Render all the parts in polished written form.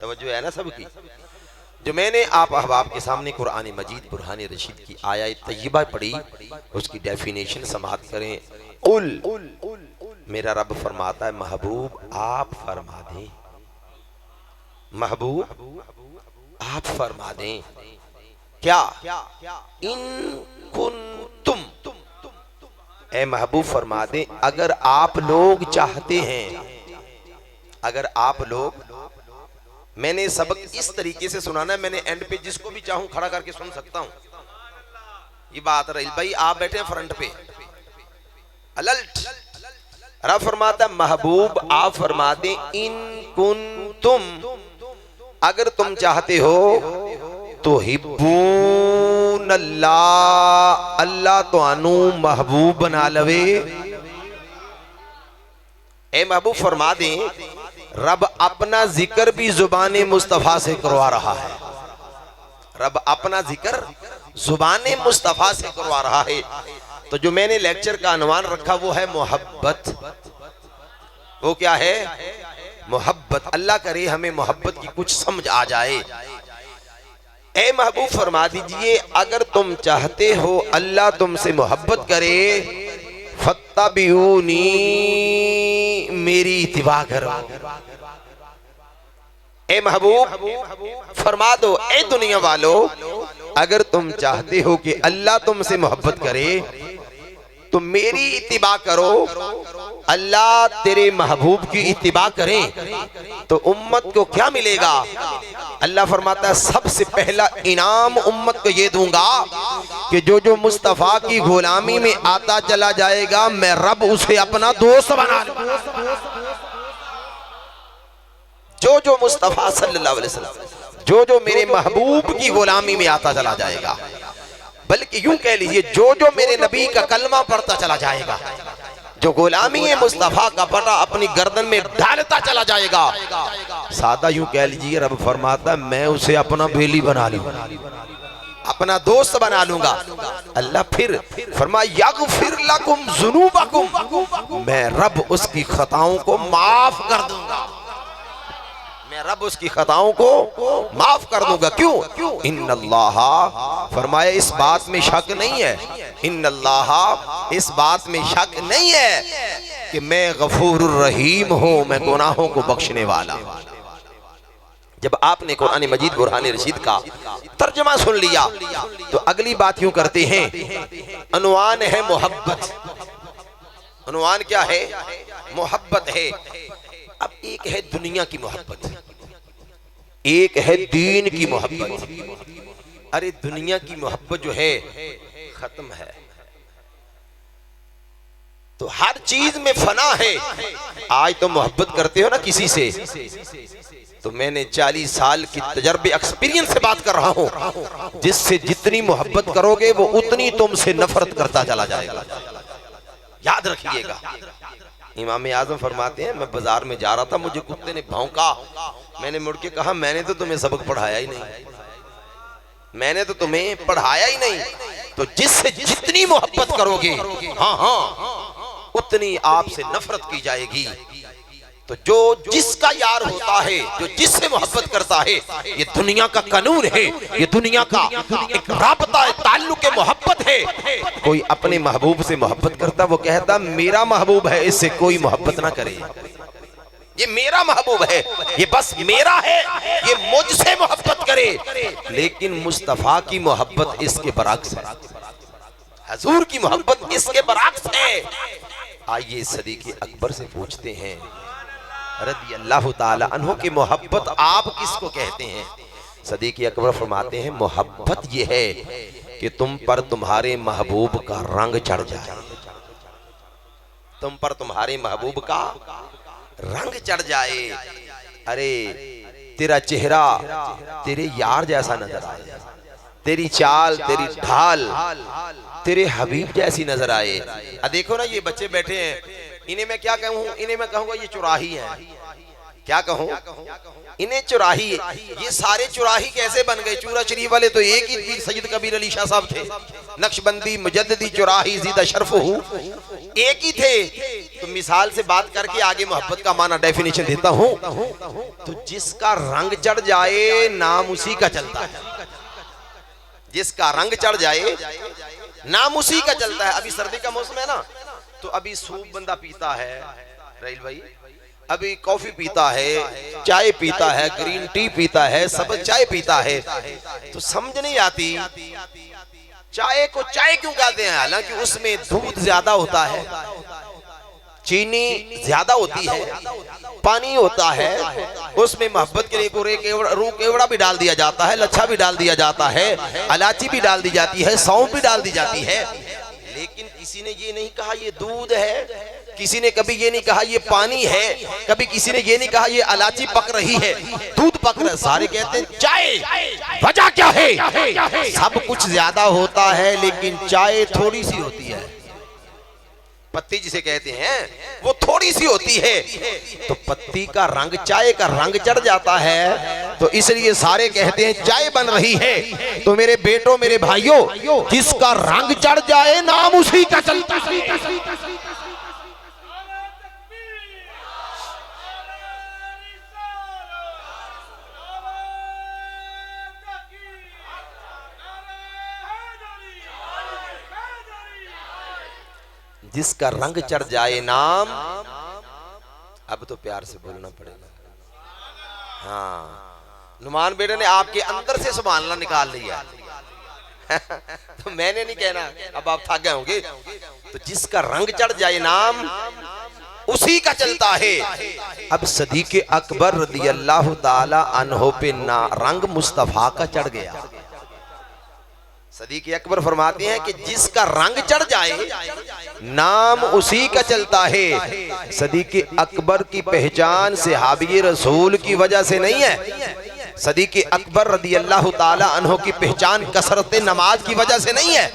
तवज्जो है ना सबकी। जो मैंने आप अहबाब के सामने कुरान मजीद बुरहान रशीद की आयत तय्यबा पढ़ी, उसकी डेफिनेशन समाप्त करें। उल, मेरा रब फरमाता है महबूब आप फरमा दें, महबूब आप फरमा दें क्या, इन कुन तुम, ए महबूब फरमा दें अगर आप लोग चाहते हैं, अगर आप लोग, मैंने सबक इस तरीके से सुनाना है, मैंने एंड पे जिसको भी चाहूं खड़ा करके सुन सकता हूं। ये बात रही भाई, आप बैठे हैं फ्रंट पे अलर्ट। रब फरमाता महबूब आप फरमा दें इन कुन तुम, अगर तुम चाहते हो तो हिब्बून अल्लाह, अल्लाह तो अनु महबूब बना लवे। ए महबूब फरमा दें रब अपना जिक्र भी जुबाने मुस्तफा से करवा रहा है, रब अपना जिक्र जुबाने मुस्तफा से करवा रहा है। तो जो मैंने लेक्चर का अनवान रखा वो है मोहब्बत। वो क्या है? मोहब्बत। अल्लाह करे हमें मोहब्बत की कुछ समझ आ जाए। ए महबूब फरमा दीजिए अगर तुम चाहते हो अल्लाह तुमसे मोहब्बत करे, फत्तबिऊनी, मेरी इत्तिबा करो। ए महबूब फरमा दो ए दुनिया वालों, अगर तुम चाहते हो कि अल्लाह तुमसे मोहब्बत करे तो मेरी इत्तिबा करो। अल्लाह तेरे महबूब की इत्तिबा करें तो उम्मत को क्या मिलेगा? अल्लाह फरमाता है सबसे पहला इनाम उम्मत को ये दूंगा कि जो जो मुस्तफा की गुलामी में आता चला जाएगा मैं रब उसे अपना दोस्त बना लूंगा। जो जो मुस्तफा सल्लल्लाहु अलैहि वसल्लम, जो जो मेरे महबूब की गुलामी में आता चला जाएगा, बल्कि यूं कह लीजिए जो जो मेरे नबी का कलमा पढ़ता चला जाएगा, जो गुलामी है मुस्तफा का पटा अपनी गर्दन में डालता चला जाएगा, सादा यूं कह लीजिए रब फरमाता मैं उसे अपना बेली बना लूंगा, अपना दोस्त बना लूंगा। अल्लाह फिर फरमा यगफिर लकुम जुनूबकुम, मैं रब उसकी खताओं को माफ कर दूंगा, मैं रब उसकी खताओं को माफ कर दूंगा। क्यों? इन्नल्लाह, फरमाया इस बात में शक नहीं है, इन्नल्लाह, इस बात में शक नहीं है कि मैं गफूरुर रहीम हूं, मैं गुनाहों को बख्शने वाला। जब आपने कुरान मजीद बुरहान रशीद का तर्जुमा सुन लिया तो अगली बात यूं करते हैं, अनवान है मोहब्बत। अनवान क्या है? मोहब्बत है। अब एक है दुनिया की मोहब्बत, एक है दीन की मोहब्बत। अरे दुनिया की मोहब्बत जो है खत्म है, तो हर चीज में फना है। आज तो मोहब्बत करते हो ना किसी से, तो मैंने 40 साल की तजर्बे एक्सपीरियंस से बात कर रहा हूं, जिससे जितनी मोहब्बत करोगे वो उतनी तुमसे नफरत करता चला जाएगा। याद रखिएगा। इमाम आजम फरमाते हैं मैं बाजार में जा रहा था, मुझे कुत्ते ने भौंका, मैंने मुड़ के कहा मैंने तो तुम्हें सबक पढ़ाया ही नहीं, मैंने तो तुम्हें पढ़ाया ही नहीं। तो जिससे जितनी मोहब्बत करोगे हाँ हाँ उतनी आपसे नफरत की जाएगी। तो जो जिसका यार होता है, जो जिससे मोहब्बत करता है, ये दुनिया का कानून है, ये दुनिया का एक राबता है, ताल्लुक मोहब्बत है। कोई अपने महबूब से मोहब्बत करता, वो कहता मेरा महबूब है, इससे कोई मोहब्बत ना करे, ये मेरा महबूब है, ये बस मेरा है, ये मुझसे मोहब्बत करे। लेकिन मुस्तफा की मोहब्बत इसके बरअक्स है, हुजूर की मोहब्बत इसके बरअक्स है। आइए सदीक़ अकबर से पूछते हैं रज़ी अल्लाह ताला अन्हु की मोहब्बत आप किसको कहते हैं? सदीक़ अकबर फरमाते हैं मोहब्बत ये है कि तुम पर तुम्हारे महबूब का रंग चढ़ जाए, तुम पर तुम्हारे महबूब का रंग चढ़ जाए। अरे तेरा चेहरा तेरे यार जैसा नजर आए, तेरी चाल तेरी ढाल तेरे हबीब जैसी नजर आए। देखो ना ये बच्चे बैठे हैं, इन्हें मैं क्या कहूँ? इन्हें मैं कहूँगा ये चुराही है। क्या कहूँ? इन्हें चुराही। ये सारे चुराही कैसे बन गए? चूरा शरीफ वाले तो एक ही पीर सैयद कबीर अली शाह साहब थे, नक्शबंदी मुजद्दिदी चुराही जीदा शर्फ हूँ एक ही थे। तो मिसाल से बात करके आगे मोहब्बत का माना डेफिनेशन देता हूं। तो जिसका रंग चढ़ जाए नाम उसी का चलता है। जिसका रंग चढ़ जाए नाम उसी का चलता है। अभी सर्दी का मौसम है ना, तो अभी सूप बंदा पीता है, राइल भाई, अभी कॉफी पीता है, चाय पीता है, ग्रीन टी पीता है, सब चाय पीता है। तो समझ नहीं आती चाय को चाय क्यों कहते हैं, हालांकि उसमें दूध ज्यादा होता है, चीनी ज्यादा होती है, पानी होता है, उसमें मोहब्बत के लिए रू केवड़ा भी डाल दिया जाता है, लच्छा भी डाल दिया जाता है, इलायची भी डाल दी जाती है, सौंफ भी डाल दी जाती है। लेकिन किसी ने ये नहीं कहा ये दूध है, किसी ने कभी ये नहीं कहा ये पानी है, कभी किसी ने ये नहीं कहा ये इलायची पक रही है, दूध पक रहा है। सारे कहते हैं चाय, वजह क्या है? सब कुछ ज्यादा होता है लेकिन चाय थोड़ी सी होती है। पत्ती जिसे कहते हैं वो थोड़ी सी होती है। तो पत्ती का रंग चाय का रंग चढ़ जाता है, तो इसलिए सारे कहते हैं चाय बन रही है। तो मेरे बेटों मेरे भाइयों, जिसका रंग चढ़ जाए नाम उसी का चलता है। जिसका रंग चढ़ जाए नाम, अब तो प्यार से बोलना पड़ेगा। हाँ, नुमान बेटे ने आपके अंदर से सुभान अल्लाह निकाल लिया। तो मैंने नहीं कहना, अब आप थक गए होंगे। तो जिसका रंग चढ़ जाए नाम उसी का चलता है। अब सदीक़ अकबर रज़ियल्लाहु ताला अन्हु पे ना रंग मुस्तफा का चढ़ गया। सदीक़ अकबर फरमाते हैं कि जिसका रंग चढ़ जाए नाम उसी का चलता है। सदीक़ अकबर की पहचान सहाबी रसूल की वजह से नहीं है। सदीक़ अकबर रज़ियल्लाहु ताला अन्हु की पहचान कसरत नमाज की वजह से नहीं है।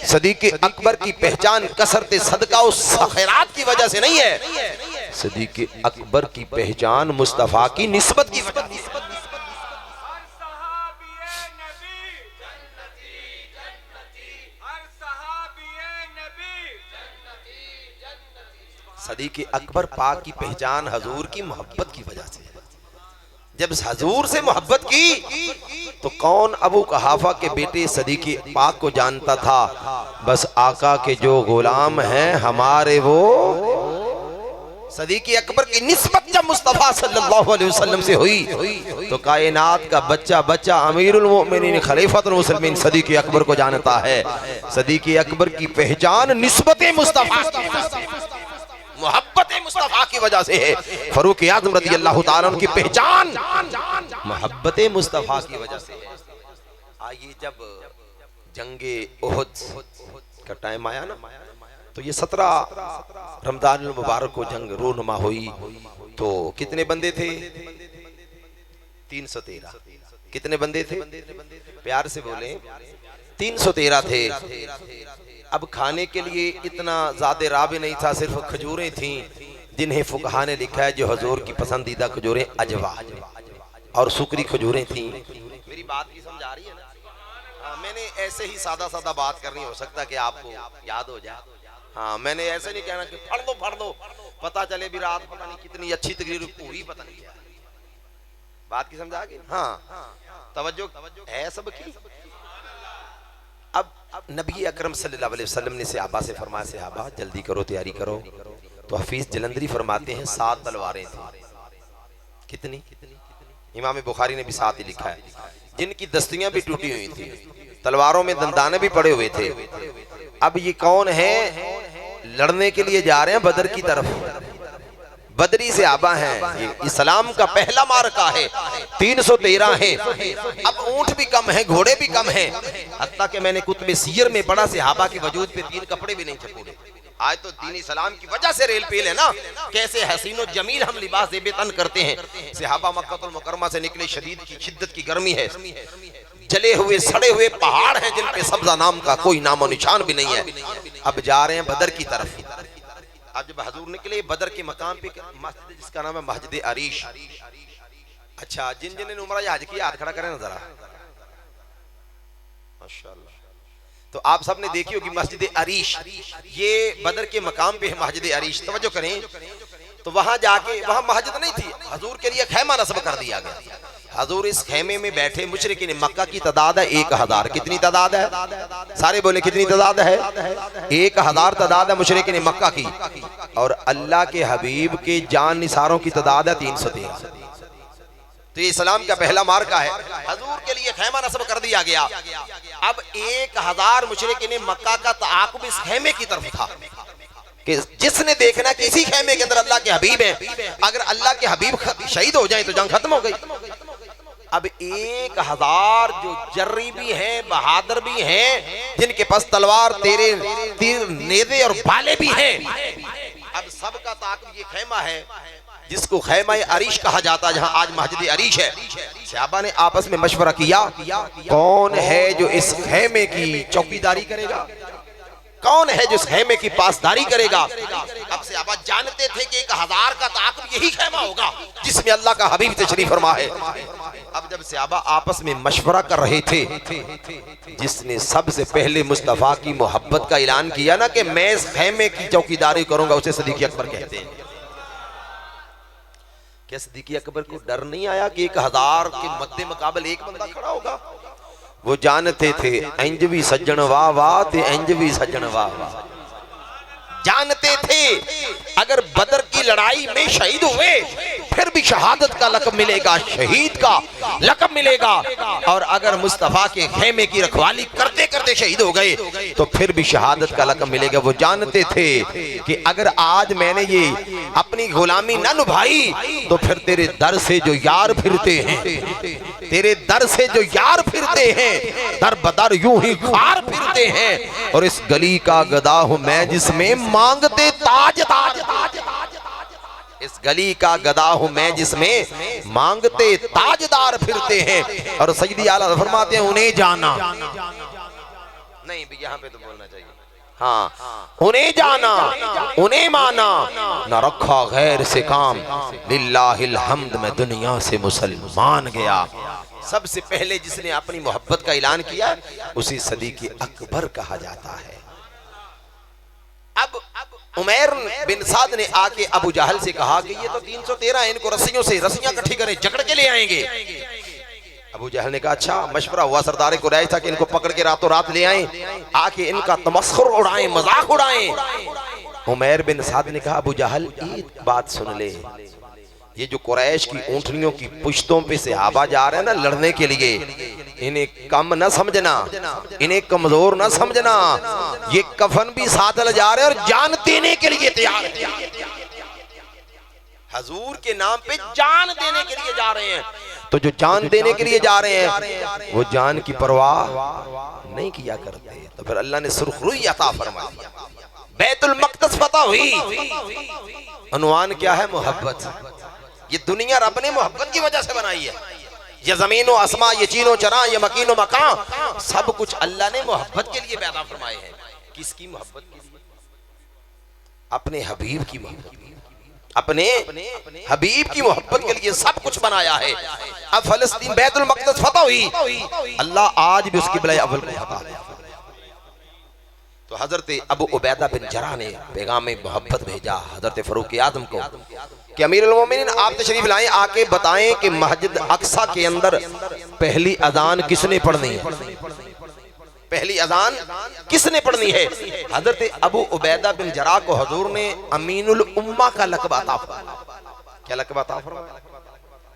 सदीक़ अकबर की पहचान कसरत सदका और खैरात की वजह से नहीं है। सदीक़ अकबर की पहचान मुस्तफा की निस्बत की वजह से। सदीक़ अकबर पाक की पहचान हजूर की मोहब्बत की वजह से। जब हजूर से मोहब्बत की तो कौन अबू कहाफा के बेटे सदीक़ पाक को जानता था, बस आका के जो गुलाम हैं हमारे वो। सदीक़ अकबर की निस्बत जब मुस्तफा सल्लल्लाहु अलैहि वसल्लम से हुई तो कायनात का बच्चा बच्चा अमीरुल मोमिनीन खलीफतुल मुस्लिमीन सदीक़ अकबर को जानता है। सदीक़ अकबर की पहचान निस्बत मुस्तफा मोहब्बत मुस्तफा की वजह से है। फारूक आज़म रज़ियल्लाहु ताला अन्हु की पहचान मोहब्बत मुस्तफा की वजह से है। आइए, जब जंगे उहुद का टाइम आया ना, तो ये 17 रमजान मुबारक को जंग रूनुमा हुई। तो कितने बंदे थे? 313। कितने बंदे थे? प्यार से बोले, 313 थे। अब खाने के लिए इतना ज्यादा राह भी नहीं था, सिर्फ खजूरें थीं, जिन्हें फुकहा ने लिखा है जो हजूर की पसंदीदा खजूरें अजवा और सुकरी खजूरें थीं। मेरी बात की समझ आ रही है ना? हाँ, मैंने ऐसे ही सादा सादा बात करनी, हो सकता कि आपको याद हो जाए। हाँ, मैंने ऐसे नहीं कहना कि फड़ दो पता चले भी रात पता नहीं कितनी अच्छी तकरीर पूरी पता नहीं क्या। बात की समझ आ गई? हाँ, तवज्जो है सबकी। अब नबी अकरम सल्लल्लाहु अलैहि वसल्लम ने सहाबा से फरमाया, सहाबा जल्दी करो, तैयारी करो। तो हफीज जलंधरी फरमाते हैं 7 तलवारें थी। कितनी? इमाम बुखारी ने भी 7 ही लिखा है, जिनकी दस्तियां भी टूटी हुई थी, तलवारों में दंदाने भी पड़े हुए थे। अब ये कौन है? लड़ने के लिए जा रहे हैं बदर की तरफ। बदरी से आबा हैं, ये इस्लाम का पहला मार्का है। 313 है। अब ऊंट भी कम है, घोड़े भी कम है, हत्ता कि मैंने कुतुब सीयर में पढ़ा सहाबा के वजूद पे 3 कपड़े भी नहीं छपूरे। आज तो दीन इस्लाम की वजह से रेल पेल है ना, कैसे हसीनो जमील हम लिबास बेतन करते हैं। सहाबा मक्का मुकरमा से निकले, शदीद की शिद्दत की गर्मी है, जले हुए सड़े हुए पहाड़ हैं जिन पे सब्जा नाम का कोई नामो निशान भी नहीं है। अब जा रहे हैं बदर की तरफ। अब जब हजूर निकले बदर के मकाम पे मस्जिद जिसका नाम है मस्जिद अरीश। अच्छा, जिन जिन ने उम्रा या हज किया हाथ खड़ा करें ना जरा, माशाअल्लाह। तो आप सबने देखी होगी मस्जिद अरीश, ये बदर के मकाम पे है मस्जिद अरीश। तवज्जो करें, तो वहां जाके, वहां मस्जिद नहीं थी, हजूर के लिए खैमा नस्ब कर दिया गया। हजूर इस खैमे में बैठे, मुशरिकीन मक्का की तादाद है 1000। कितनी तादाद है? सारे बोले कितनी तादाद है? 1000 तादाद है मुशरिकीन मक्का की। और अल्लाह के हबीब के जान निसारों की तादाद है 313। तो ये इस्लाम का पहला मार्का है। हजूर के लिए खैमा नस्ब कर दिया गया। अब 1000 मुशरिकीन मक्का का ताक़ुब इस खैमे की तरफ था कि जिसने देखना कि इसी खैमे के अंदर अल्लाह के हबीब हैं, अगर अल्लाह के हबीब शहीद हो जाए तो जंग खत्म हो गई। अब 1000 जो जर्री भी हैं, बहादुर भी हैं, जिनके पास तलवार, तीर, नेज़े और भाले भी हैं, अब सबका ताक़ुब ये खैमा है जिसको खैमा अरीश कहा जाता है, जहां आज मस्जिद अरीश है। सहाबा ने आपस में मशवरा किया, कौन है जो इस खैमे की चौकीदारी करेगा, कौन है जो इस खैमे की पासदारी करेगा। अब सहाबा जानते थे कि 1000 का ताक़ुब यही खैमा होगा जिसमें अल्लाह का हबीब तशरीफ फरमा है। अब जब सहाबा आपस में मशवरा कर रहे थे, जिसने सबसे पहले मुस्तफ़ा की मोहब्बत का ऐलान किया ना कि मैं इस खैमे की चौकीदारी करूंगा, उसे सिद्दीक़ अकबर कहते हैं। क्या सिद्दीक़ अकबर को डर नहीं आया कि 1000 के मद्दे मुकाबल एक बंदा खड़ा होगा? वो जानते थे इंज भी सज्जन वाह वाह ते इंज भी सज्जन वाह वाह। जानते थे अगर बदर की लड़ाई में शहीद हुए फिर भी शहादत का लक़ब मिलेगा, शहीद का लक़ब मिलेगा। और अगर मुस्तफ़ा के खेमे की रखवाली करते करते शहीद हो गए तो फिर भी शहादत का लक़ब मिलेगा। वो जानते थे कि अगर आज मैंने ये अपनी गुलामी न निभाई तो फिर तेरे दर से जो यार फिरते हैं, तेरे दर से जो यार फिरते हैं, दर बदर यूं ही खार फिरते हैं। और इस गली का गदा हूं मैं जिसमें मांगते ताजदार, इस गली का गदा हूं मैं जिसमें मांगते ताजदार फिरते हैं। और सैयदी आला फरमाते हैं उन्हें जाना नहीं, यहाँ पे तो बोलना चाहिए, हाँ, उन्हें जाना उन्हें माना, न रखा गैर से काम, लिल्लाहिल हम्द मैं दुनिया से मुसलमान गया। सबसे पहले जिसने अपनी मोहब्बत का ऐलान किया उसी सिद्दीक़ अकबर कहा जाता है। अब उमैर बिन साद ने आके अबू जहल से कहा कि ये तो 313 है, इनको रस्सियों से रस्सियां इकट्ठी करें, जकड़ के ले आएंगे। अबू जहल ने कहा अच्छा, मशवरा हुआ सरदार कुरैश था कि इनको पकड़ के रातों रात ले आएं, आके इनका तमस्खुर उड़ाएं, मजाक उड़ाएं। उमैर बिन साद ने कहा अबू जहल एक बात सुन ले, ये जो कुरैश की ऊंटनियों की पुश्तों पे सहाबा जा रहे हैं ना लड़ने के लिए, इन्हें कम न समझना, इन्हें कमजोर न समझना। ये कफन भी साथ ले जा रहे हैं और जान देने के लिए तैयार है, हजूर के नाम पे जान देने के लिए जा रहे हैं। तो जो जान देने के लिए जा रहे हैं वो जान की परवाह नहीं किया करते। तो फिर अल्लाह ने सुरखरुई अता फरमा दिया, बैतुल मक़दस फतह हुई। उन्वान क्या है? मोहब्बत। ये दुनिया रब ने मोहब्बत की वजह से बनाई है। ये जमीनो आसमां, ये चीनो चरा, ये मकीनो मकान, सब कुछ अल्लाह ने मोहब्बत के लिए पैदा फरमाए हैं। किसकी मोहब्बत के लिए? अपने हबीब की मोहब्बत, अपने हबीब की मोहब्बत के लिए सब कुछ बनाया है। अब फलस्तीन बैतुल मक़दस फतह हुई, अल्लाह आज भी उसकी बलाए अव्वल को फतह। तो हजरत अबू उबैदा बिन जरा ने पैगाम मोहब्बत भेजा हजरत फरूक आज़म को कि अमीरुल मोमिनीन आप तशरीफ लाएं, आके बताएं कि मस्जिद अक्सा के अंदर पहली अजान किसने पढ़नी है, पहली अजान किसने पढ़नी है। हजरत अबू उबैदा बिन जरा को हजूर ने अमीनुल उम्मा का लक़ब अता फरमाया। क्या लक़ब अता फरमाया?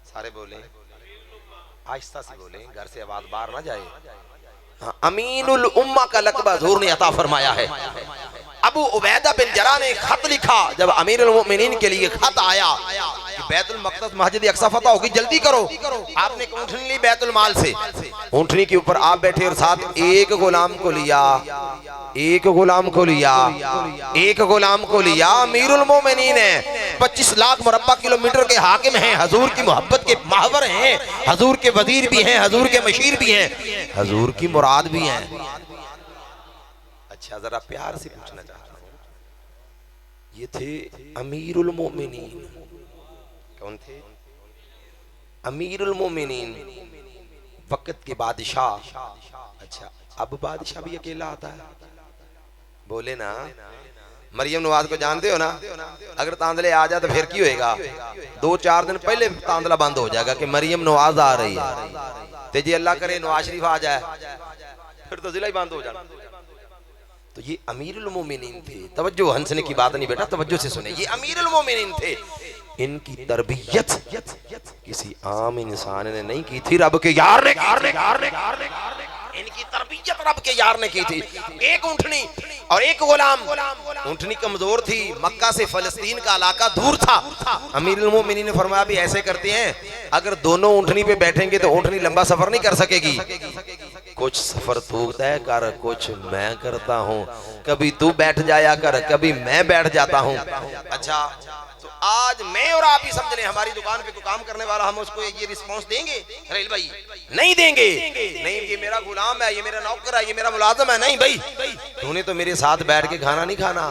सारे बोले, आहिस्ता से बोले, घर से आवाज बाहर ना जाए। अमीनुल उम्मा का लक़ब हजूर ने अता फरमाया है। अबू उबैदा बिन जरा ने खत लिखा, जब अमीरुल मोमिनीन के लिए खत आया कि बैतुल मक़दस मस्जिद अक्सा फतह होगी, जल्दी करो। आपने ऊँटनी ली बैतुल माल से, ऊँटनी के ऊपर आप बैठे और साथ एक गुलाम को लिया, एक गुलाम को लिया, एक गुलाम को लिया। अमीरुल मोमिनीन है, 25 लाख मुरब्बा किलोमीटर के हाकिम हैं, हजूर की मोहब्बत के माहवर हैं, हजूर के वजीर भी हैं, हजूर के मशीर भी हैं, हजूर की मुराद भी हैं। अच्छा जरा प्यार से पूछना चाहता हूँ, ये थे अमीरुल मोमिनीन। कौन थे? अमीरुल मोमिनीन, वक्त के बादशाह। अच्छा अब बादशाह भी अकेला आता है। बोले ना मरियम नवाज को जानते हो ना, अगर तांदले आ जाए तो फिर की होएगा, 2-4 दिन पहले तांदला बंद हो जाएगा कि मरियम नवाज आ रही है। ते जी अल्लाह करे नवाज शरीफ आ जाए फिर तो जिला ही बंद हो जाना। तो ये अमीरुल मोमिनीन थे। तवज्जो, हंसने की बात नहीं बेटा, तवज्जो से सुने। ये अमीरुल मोमिनीन थे। इनकी तरबियत किसी आम इंसान ने नहीं की थी, रब के यार ने इनकी तरबियत रब के यार ने की थी। एक ऊंटनी और एक गुलाम। ऊंटनी कमजोर थी, मक्का से फलस्तीन का इलाका दूर था। अमीरुल मोमिनीन ने फरमाया भी ऐसे करते हैं, अगर दोनों ऊंटनी पे बैठेंगे तो ऊंटनी लंबा सफर नहीं कर सकेगी, कुछ सफर तू तय कर, कुछ मैं करता हूँ, कभी तू बैठ जाया कर, कभी मैं बैठ जाता हूँ। अच्छा, तो आज मैं और आप ही समझ लें, हमारी दुकान पे कोई काम करने वाला, हम उसको ये रिस्पांस देंगे? रेल भाई नहीं देंगे। नहीं, ये मेरा गुलाम है, ये मेरा नौकर है, ये मेरा मुलाजिम है। नहीं भाई, तूने तो मेरे साथ बैठ के खाना नहीं खाना।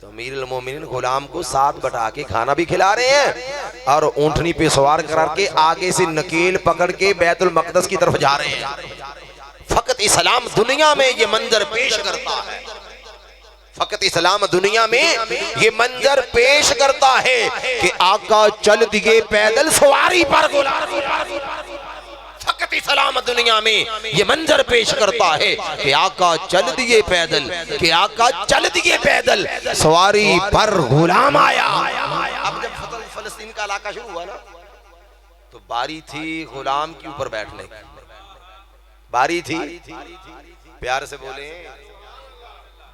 तो अमीरुल मोमिनीन गुलाम को साथ बैठा के खाना भी खिला रहे हैं और ऊंटनी पे सवार करके आगे से नकेल पकड़ के बैतुल मक़दस की तरफ जा रहे हैं। फकत इस्लाम दुनिया में ये मंजर पेश करता है, फकत इस्लाम दुनिया में ये मंजर पेश करता है कि आका चल दिए पैदल सवारी पर गुलाम। फकत इस्लाम दुनिया में ये मंजर पेश करता है कि आका चल दिए पैदल, कि आका चल दिए पैदल सवारी पर गुलाम आया। अब जब फलस्तीन का इलाका शुरू हुआ ना, तो बारी थी गुलाम के ऊपर बैठने की, बारी थी, प्यार से बोले,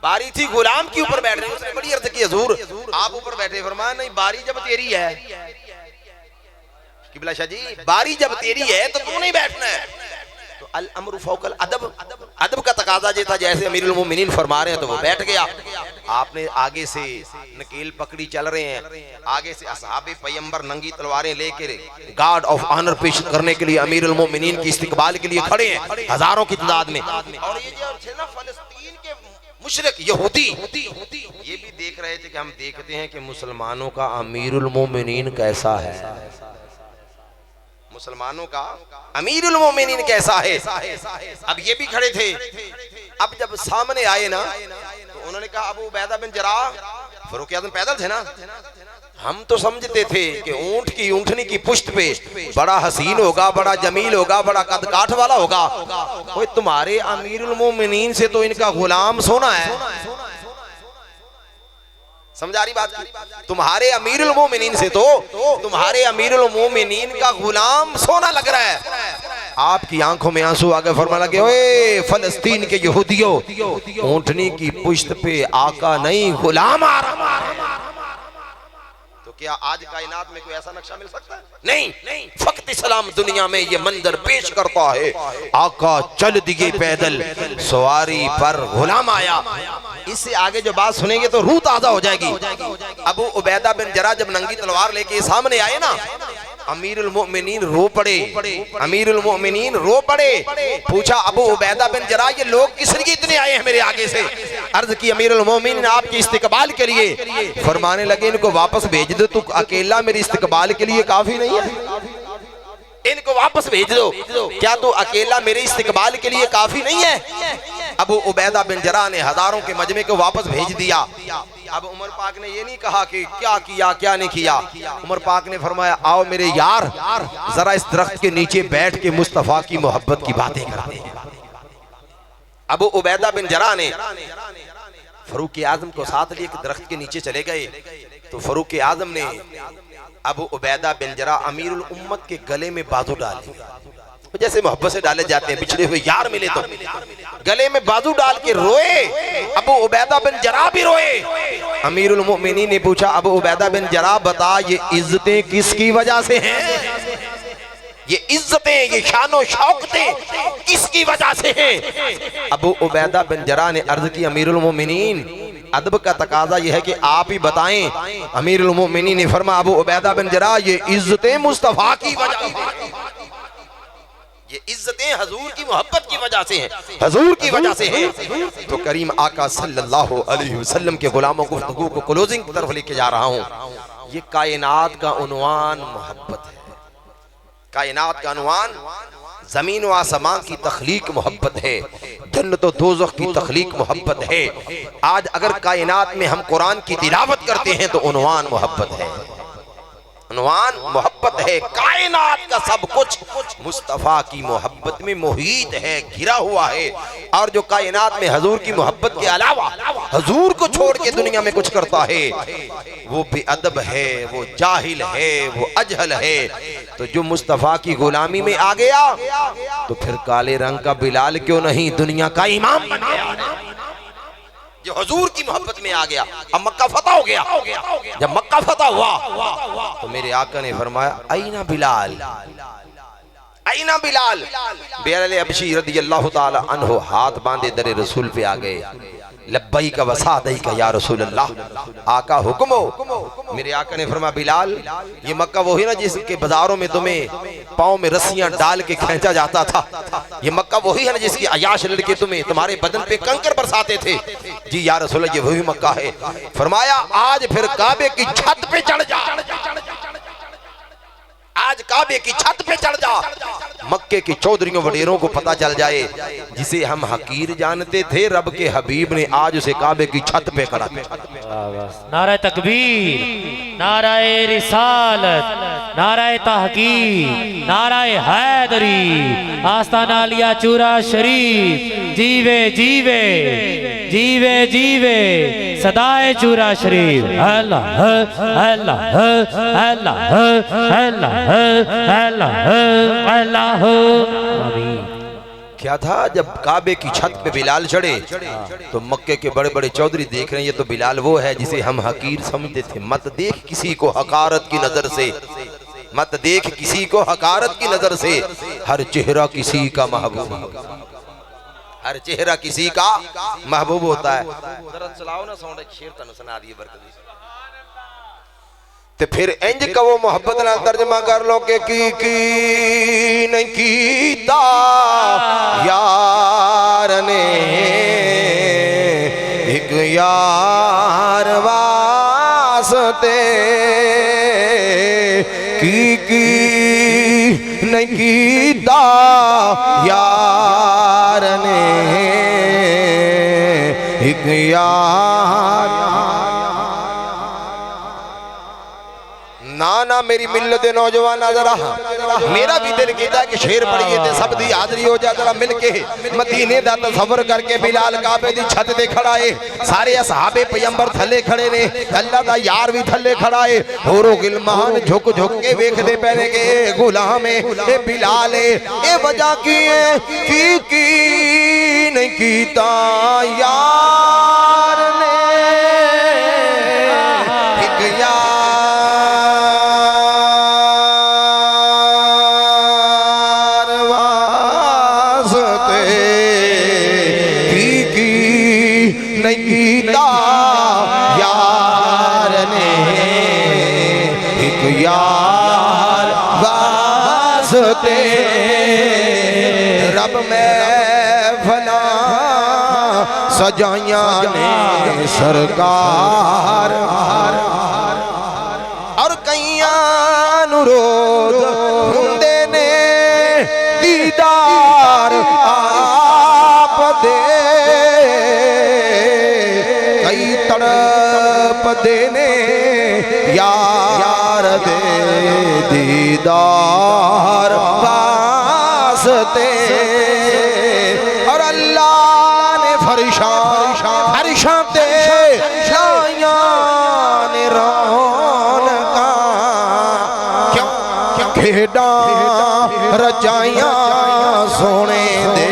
बारी थी गुलाम के ऊपर बैठने। उसने बड़ी अर्ज की, हुजूर आप ऊपर बैठे। फरमाया नहीं, बारी जब तेरी है, किबला शाह जी, बारी जब तेरी है तो तू नहीं बैठना है। तो अल अम्रु फौकल अदब, अदब का तकाजा ये था, जैसे अमीरुल मोमिनीन फरमा रहे हैं तो वो बैठ गया। आपने आगे से नकेल पकड़ी, चल रहे हैं, आगे से असहाबे पैगंबर नंगी तलवारें लेकर गार्ड ऑफ ऑनर पेश करने के लिए अमीरुल मोमिनीन की इस्तकबाल के लिए खड़े हैं, हजारों की तादाद में। और ये जो थे ना फलस्तीन के मुशरिक यहूदी, ये भी देख रहे थे कि हम देखते हैं कि मुसलमानों का अमीरुल मोमिनीन कैसा है, मुसलमानों का अमीरुल मोमिनीन कैसा है। अब ये भी खड़े थे। अब जब सामने आए ना, तो उन्होंने कहा अबू उबैदा बिन जराह, फारूक आज़म पैदल थे ना, हम तो समझते थे कि ऊंट की ऊंटनी की पुश्त पे बड़ा हसीन होगा, बड़ा जमील होगा, बड़ा कद काठ वाला होगा। कोई तुम्हारे अमीरुल मोमिनीन से तो इनका गुलाम सोना है। समझा रही बात की? तुम्हारे अमीरुल मोमिनीन से तो तुम्हारे अमीरुल मोमिनीन का गुलाम सोना लग रहा है। आपकी आंखों में आंसू आगे फरमाने लगे, ओए फलस्तीन के यहूदियों, ऊंटनी की पुश्त पे आका नहीं गुलाम आ रहा। तो क्या आज कायनात में कोई ऐसा नक्शा मिल सकता है? नहीं। फकत इस्लाम दुनिया में ये मंजर पेश करता है, आका चल दिए पैदल सवारी पर गुलाम आया। इससे आगे जो बात सुनेंगे तो रूह ताजा हो जाएगी। अबू उबैदा बिन जरा जब नंगी तलवार लेके सामने आए ना, अमीरुल मोमिनीन रो पड़े, अमीरुल मोमिनीन रो पड़े। पूछा अबू उबैदा बिन जरा, ये लोग किस लिए इतने आए हैं मेरे आगे से? अर्ज की अमीरुल मोमिनीन आपकी इस्तकबाल के लिए। फरमाने लगे इनको वापस भेज दो, तू अकेला मेरी इस्तकबाल के लिए काफी नहीं है, इनको वापस भेज दो। क्या तू अकेला मेरे इस्तकबाल के लिए काफी नहीं है? अबू उबैदा बिन जरा ने हजारों के मजमे को वापस भेज दिया। अब उमर पाक ने ये नहीं कहा कि क्या किया क्या नहीं किया। उमर पाक ने फरमाया आओ मेरे यार, जरा इस दरख्त के नीचे बैठ के मुस्तफा की मोहब्बत की बातें करते हैं। अबू उबैदा बिन जरा ने फारूक आज़म को साथ लिए दरख्त के नीचे चले गए। तो फारूक आज़म ने अबू उबैदा बिन जरा अमीरुल उम्मत के गले में बाजू डाले, जैसे मोहब्बत से डाले जाते हैं, बिछड़े हुए यार मिले तो गले में बाजू डाल के रोए। अबू उबैदा बिन जरा भी रोए। अमीरुल मोमिनीन ने पूछा अबू उबैदा बिन जरा बता, ये इज्जतें किसकी वजह से हैं? ये इज्जतें, ये शानो शौकतें किसकी वजह से हैं? अबू उबैदा बिन जरा ने अर्ज की अमीरुल मोमिनीन, अदब का तकाजा यह है कि आप ही बताएं। अमीरुल मोमिनीन ने फरमाया अबू उबैदा बिन जरा, ये इज्जतें मुस्तफा की वजह से, ये इज्जतें हजूर की मोहब्बत की वजह से हैं, हजूर की वजह से हैं। तो करीम आका सल्लल्लाहु अलैहि वसल्लम के गुलामों को गुफ्तगू को क्लोजिंग की तरफ लेके जा रहा हूँ। ये कायनात का उन्वान मोहब्बत है, कायनात का उन्वान जमीन व आसमां की तख्लीक मोहब्बत है, जन्नत व दोज़ख की तख्लीक मोहब्बत है। आज अगर कायनात में हम कुरान की तिलावत करते हैं तो उन्वान मोहब्बत है, उन्वान मोहब्बत है। कायनात का सब कुछ मुस्तफ़ा की मोहब्बत में मोहित है, घिरा हुआ है। और जो कायनात में हजूर की मोहब्बत के अलावा हजूर को छोड़ के दुनिया में कुछ करता है वो बेअदब है, वो जाहिल है, वो अजहल है। तो जो मुस्तफ़ा की गुलामी में आ गया तो फिर काले रंग का बिलाल क्यों नहीं दुनिया का इमाम बन गया। जो हजूर की मोहब्बत में आ गया। अब मक्का फतह हो गया। जब मक्का फतह हुआ तो मेरे आका ने फरमाया आईना बिलाल, आईना बिलाल। बिलाल हबशी रज़ियल्लाहु ताला अन्हु हाथ बांधे दरे रसूल पे आ गए। लब्बैक व सअदैक या रसूल अल्लाह, आका हुक्म हो। मेरे आका ने फरमाया बिलाल, ये मक्का वो है ना जिसके बाजारों में तुम्हें पाँव में रस्सियां डाल के खींचा जाता था। ये मक्का वही है ना जिसकी अयाश लड़के तुम्हें तुम्हारे बदन पे कंकर बरसाते थे। जी या रसूल अल्लाह, ये वही मक्का है। फरमाया आज फिर काबे की छत पे चढ़ जा, आज काबे की छत पे चढ़ जा। मक्के के चौधरियों वडेरों को पता चल जाए जिसे हम हकीर जानते थे, रब के हबीब ने आज उसे काबे की छत पे खड़ा किया। नारा तकबीर, नाराए रिसालत, नाराए तहकीक, नाराए हैदरी, आस्ताना लिया चूरा शरीफ। जीवे जीवे जीवे जीवे सदाए चूरा शरीफ। अल्लाह अल्लाह अल्लाह अल्लाह अल्लाह अल्लाह। क्या था जब काबे की छत पे बिलाल चढ़े तो मक्के के बड़े बड़े चौधरी देख रहे हैं ये तो बिलाल वो है जिसे हम हकीर समझते थे। मत देख किसी को हकारत की नजर से, मत देख किसी को हकारत की नजर से। हर चेहरा किसी का महबूब, हर चेहरा किसी का महबूब होता है। जरा चलाओ ना साउंड, एक शेर तनु सुना दिए बरकत। ते फिर इंज कवो मोहब्बत ना तर्जमा कर लो के की नहीं कीता यार ने एक यार वास्ते, की नहीं कीता यार ने एक यार। ना ना मेरी मिल्लत नौजवान जरा मेरा भी दिल कहता है कि शेर पढ़िए ते सब दी हाजरी हो जा। जरा मिल के मदीने दा तसव्वुर करके बिलाल काबे दी छत ते खड़ा है, सारे असहाबे पैगंबर थले खड़े ने, अल्लाह दा यार भी थले खड़ा है। होरो गिलमान झुक झुक के वेखदे पैने के गुलाम है ए बिलाल है। ए वजह की है की नहीं कीता यार ने एक यार यार ने एक यार वास्ते। रब में फना सजाया ने सरकार और कईयां नूं रोज़ हुंदे ने दीदार आप दे, कई तड़प देने यार दे दीदार वास्ते। और अल्लाह ने फरिशा फरिशा ते लाया ने रौनका, क्यों खेड़ा रचाइया सोने दे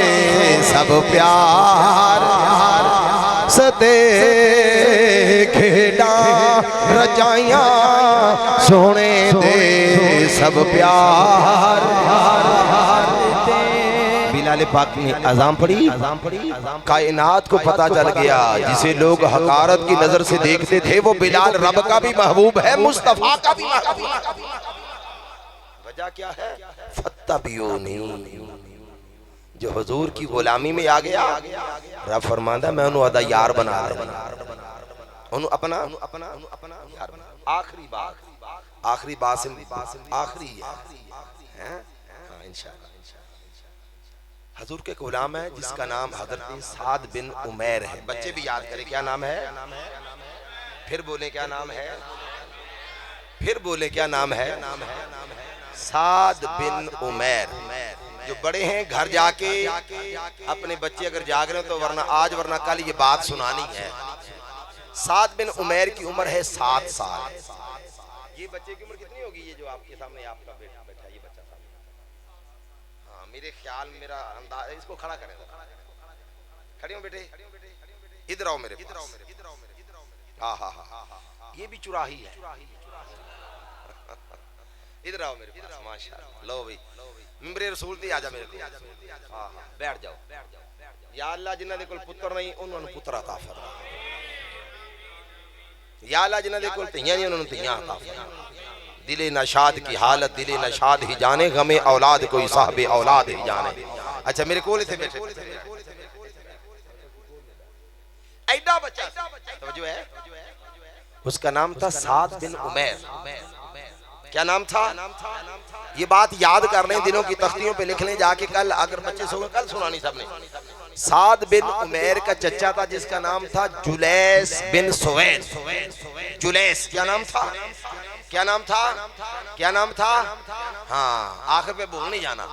सब प्यार सते, खेड़ा रचाइया सोने दे सब प्यार। बिलाल पाक ने अज़ान पढ़ी, कायनात को पता चल गया जिसे लोग हकारत की नजर से देखते थे वो बिलाल रब का भी महबूब है, मुस्तफा का भी महबूब। वजह क्या है? फत्तबिऊनी, जो हुजूर की गुलामी में आ गया रब फरमांदा मैं उन्हें अदा यार बना रहा, उन्हें अपना यार बना। आखिरी बात, आखिरी बात आखिरी है इंशाअल्लाह। हजूर के गुलाम है जिसका नाम हजरत साद बिन उमैर है। बच्चे भी याद करें क्या नाम है, फिर बोले क्या नाम है, फिर बोले क्या नाम है, साद बिन उमैर। जो बड़े हैं घर जाके अपने बच्चे अगर जाग रहे हो तो वरना आज वरना कल ये बात सुनानी है। साद बिन उमैर की उम्र है 7 साल। ये बच्चे की उम्र कितनी होगी, ये जो आपके सामने आपका बेटा बैठा है ये बच्चा सामने? हाँ मेरे ख्याल मेरा अंदाज, इसको खड़ा करें, खड़े हो बेटे, इधर आओ मेरे पास। हाँ हाँ हाँ, ये भी चुराही है, इधर आओ मेरे पास। माशाअल्लाह, लो भाई मिंबरे रसूल ते आजा मेरे को। हाँ हाँ बैठ जाओ। या अल्लाह जिन्हां दे कोल पुत्र नहीं उन्हां नूं पुत्र अता फरमा। या अल्लाह जिन्हां दे कोल धीयां नहीं उन्हां नूं धीयां अता फरमा। दिले नशाद की हालत दिले नशाद ही जाने, गमे औलाद कोई साहबे औलाद ही जाने। अच्छा मेरे कोल इत्थे बैठे ऐडा बच्चा तवज्जो है, उसका नाम था साद बिन उमैर। क्या नाम था? ये बात याद कर लें, दिनों की तख्तियों पे लिख लें जाके, कल अगर बच्चे सो गए कल सुनानी सबने। साद बिन उमैर का चचा था जिसका नाम था जुलैस बिन सुवैद। जुलैस क्या नाम था, क्या नाम था, क्या नाम था? हाँ आखिर पे बोल नहीं जाना।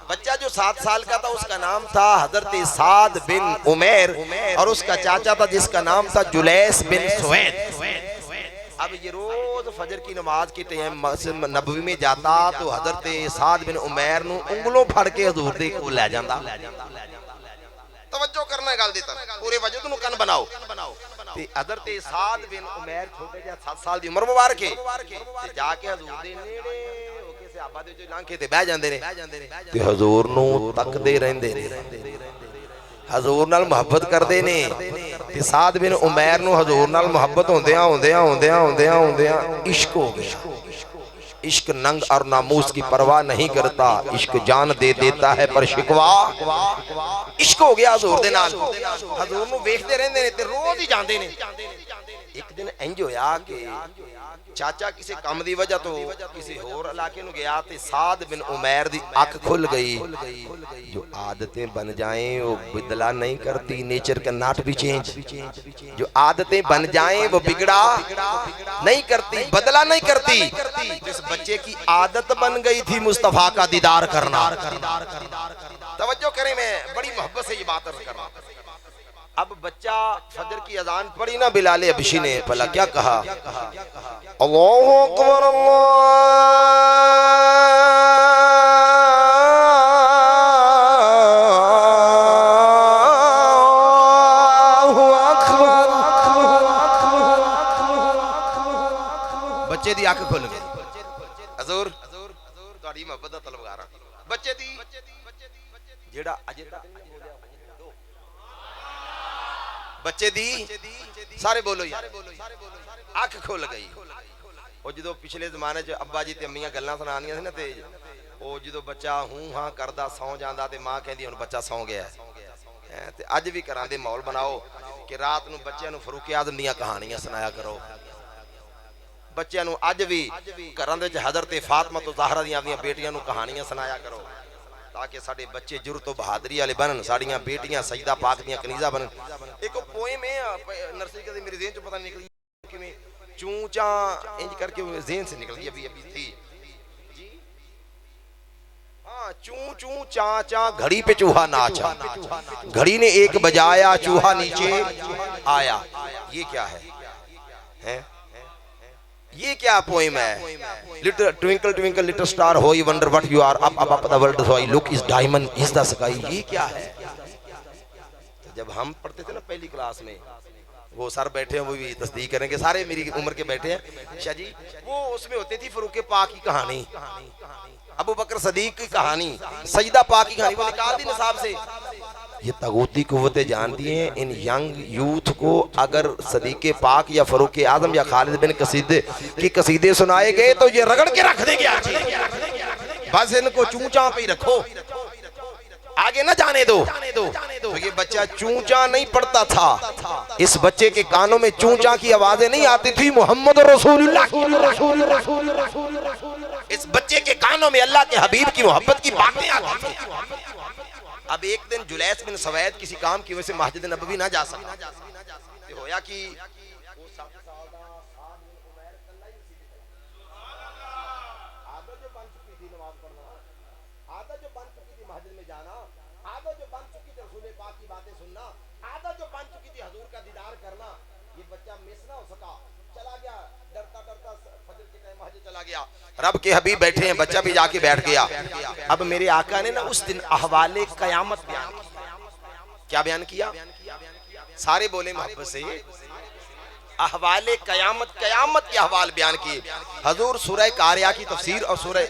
बच्चा जो 7 साल का था उसका नाम था हजरत साद बिन उमैर और उसका चाचा था जिसका नाम था जुलैस बिन सुवैद। अब ये रोज फजर की नमाज के टाइम मस्जिद नबवी में जाता तो हजरत साद बिन उमैर नूं उंगलों फड़ के हजूर दे कोल ले जांदा। तवज्जो करना गल दी तर पूरे वजूद नूं कन बनाओ। ते हजरत साद बिन उमैर छोटे जिहा 7 साल दी उम्र मुबारक है ते जाके हजूर दे नेड़े होके सहाबा दे विच लांघे ते बह जांदे ने ते हजूर नूं तकदे रहिंदे ने, हजूर नाल मुहब्बत करदे ने। ते साद बिन उमैर नूं हजूर नाल मुहब्बत होंदियां इश्क हो गया। इश्क नंग और नामूस की परवाह नहीं करता, इश्क जान दे देता है पर शिकवा। इश्क हो गया हजूर दे नाल, हजूर नूं वेखदे रहंदे ने ते रोज ही जांदे ने। एक दिन इंज होया कि चाचा किसी काम दी वजह तो किसी होर इलाके नूं गया ते साद बिन उमैर दी अख खुल गई। जो आदतें बन जाएं वो बदला नहीं करती, नेचर का नॉट बी चेंज। जो आदतें बन जाएं वो बिगड़ा नहीं करती, बदला नहीं करती। जिस बच्चे की आदत बन गई थी मुस्तफा का दीदार करना, तवज्जो करें, मैं बड़ी मोहब्बत से ये बात अर्ज कर रहा हूं। अब बच्चा फजर की अजान पढ़ी ना बिलाल हबशी ने, भला क्या कहा? अल्लाहु अकबर अल्लाहु अकबर। बच्चे दी अख खुल गई। हजूर तुहाडी मोहब्बत दा तलबगार हां। बच्चे दी जेड़ा अजे तक बच्चे दी सारे बोलो यार अख खुल गई। और जो पिछले जमाने च अब्बा जी ते अम्मियां गल्लां सुनानियां सी ना ते ओ जो बच्चा हूं हां करदा सौ जांदा ते मां कहंदी हुण बच्चा सौ गया है। ते अज भी घरां दे माहौल बनाओ कि रात नूं बच्चों नूं फरूक आज़म दीयां कहानियां सुनाया करो। बच्चों नूं अज भी घरां दे विच हज़रत फातिमा तो ज़हरा दीयां बेटियां नूं कहानियां सुनाया करो ताकि साडे बच्चे जुरत बहादरी वाले बनन, साड़ियां बेटियां सजदा पाक दियां कनीज़ा बनन। एक पोएम है नर्सरी के मेरे ज़हन च पता नहीं निकली किवें चूचा इंज करके ज़हन से निकल गई, अभी थी जी। हाँ चू चू चा चा घड़ी पे चूहा नाचा, घड़ी ने एक बजाया चूहा नीचे आया। ये क्या है? ये क्या पोएम है? Little twinkle twinkle little star how you wonder what you are, up the world so I look is diamond is the sky. ये क्या है? जब हम पढ़ते थे ना पहली क्लास में, वो सर बैठे हैं वो भी तस्दीक करेंगे, सारे मेरी उम्र के बैठे हैं शाह जी। वो उसमें होती थी फरूक पाक की कहानी, अबू बकर सदीक की कहानी, सजदा पाक की कहानी, वो निकाल दी निसाब से। ये तगूती कुव्वतें जानती हैं इन यंग यूथ को। अगर सदीके पाक या फरूक आजम या खालिद बिन कसीदे की कसीदे सुनाए गए तो ये रगड़ के रख देंगे आगे, बस इनको चूचा पे ही रखो, आगे ना जाने दो। तो ये बच्चा चूचा नहीं पढ़ता था, इस बच्चे के कानों में चूचा की आवाजें नहीं आती थी, मोहम्मद रसूलुल्लाह। इस बच्चे के कानों में अल्लाह के हबीब की मोहब्बत की बातें आती थी। अब एक दिन जुलैस बिन सवैद किसी काम की वजह से मस्जिद नबवी ना जा सका ते होया कि रब के हबीब बैठे हैं, बच्चा भी जाके बैठ गया। अब मेरे आका ने ना उस दिन अहवाले कयामत बयान किया। क्या बयान किया? सारे बोले मोहब्बत से, अहवाले कयामत, कयामत के अहवाल बयान किए। हजूर सूरह कारिया की तफसीर और सूरह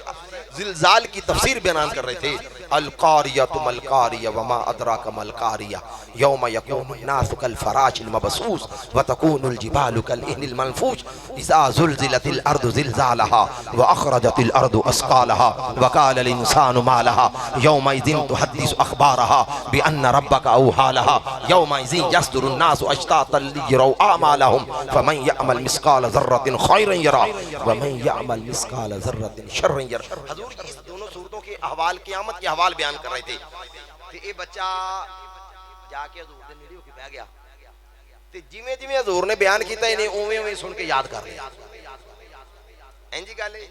जिलजाल की तफसीर बयान कर रहे थे। अल कारियतु मल कारिया वमा अदराका मल कारिया यौम यकूनुन नासु कल फराशिल मबसूस व तकूनुल जिबालु कल इहनिल मनफूश इज़ा ज़ुलज़िलतिल अर्दु ज़िलज़ालहा व अखरजतिल अर्दु अस्क़ालहा व क़ालल इंसानु मा लहा यौमइज़िन तुहद्दिसु अख़बारहा बिअन्न रब्बका औहा लहा यौमइज़िन यस्दुरुन नासु अश्तातन लियरौ आमालहुम फमन यअमल मिस्क़ाल ज़र्रतिन ख़ैरन यरा व मन यअमल मिस्क़ाल ज़र्रतिन शर्रन यरा। हजूर इस दोनों सूरतों के अहवाल क़यामत के अहवाल बयान कर रहे थे। ते ये बच्चा जाके हजूर दे नेड़े होके बैठ गया ते जिवें जिवें हजूर ने बयान किया इन्हें उवें उवें सुन के याद कर लिया। इंज गल है,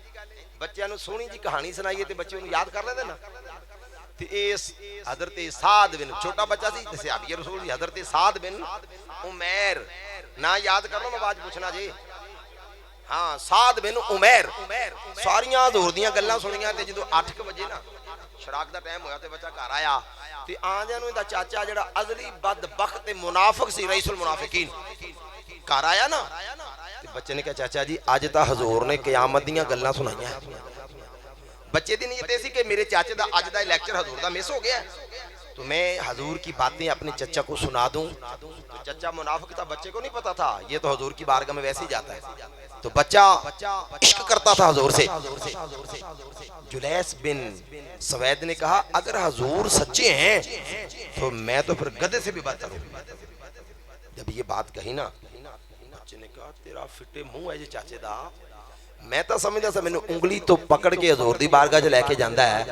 बच्चों को सोहनी जी कहानी सुनाइए तो बच्चे उन्हें याद कर लेते ना। ते इस हज़रत साद बिन, छोटा बच्चा सी ते सहाबी रसूल दी हज़रत साद बिन उमैर, ना याद कर लो मैं बाद पूछना जी। हाँ, साद बिन उमैर सारियां हजूर दियां गल्लां सुनियां ते जदों 8 बजे ना शराक दा टाइम होया ते बच्चा घर आया ते आंदियां नूं इहदा चाचा जिहड़ा अज़ली बदबख्त ते मुनाफिक सी, रईसुल मुनाफिकीन, घर आया ना ते बच्चे ने कहा चाचा जी अज तां हजूर ने क़यामत दियां गल्लां सुनाइयां। बच्चे दी नीयत सी कि मेरे चाचे दा अज दा लेक्चर हजूर दा मिस हो गया तो मैं हजूर की बातें अपने चचा को सुना दूं। तो चचा मुनाफिक था, बच्चे को नहीं पता था ये तो हजूर की बारगाह में वैसे ही जाता है। तो बच्चा इश्क करता था हजूर से। जुलैस बिन सवैद ने कहा अगर हजूर सच्चे हैं तो मैं तो फिर गधे से भी बदतर हूं। जब ये बात कही ना बच्चे ने कहा तेरा फिटे मुंह है जी चाचे दा, मैं तो समझदा सा मैनू उंगली तो पकड़ के हजूर दी बारगाह च लैके जांदा है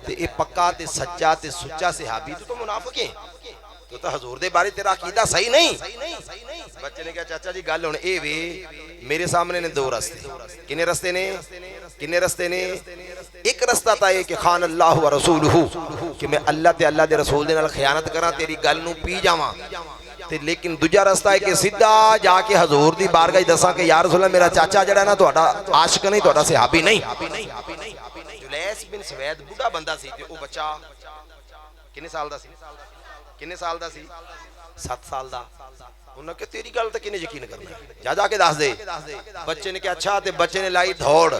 ते ये पक्का ते सच्चा ते सुच्चा सहाबी तो मुनाफिक है, तो हजूर दे बारे तेरा अकीदा सही नहीं। बच्चे ने कहा चाचा जी गल हुण ए वे मेरे सामने ने दो रस्ते, किन्ने रस्ते ने, किन्ने रस्ते ने? एक रस्ता था कि खान अल्लाह व रसूलहू कि मैं अल्लाह ते अल्लाह दे रसूल दे नाल खयानत करा, तेरी गल नूं पी जावां ते, लेकिन दूजा रस्ता है कि सीधा जाके हजूर दी बारगाह दसा कि या रसूल अल्लाह मेरा चाचा जड़ा ना तुहाडा आशिक नहीं, तुहाडा सहाबी नहीं। जुलैस बिन सवैद बुढ़ा बंदा सी ते ओ बच्चा किन्ने साल दा सी, किन्ने साल दा सी? 7 साल दा। उन्होंने कहा तेरी गल ते किन्ने यकीन करना, जा जाके दस दे। बच्चे ने कहा अच्छा, ते बच्चे ने लाई दौड़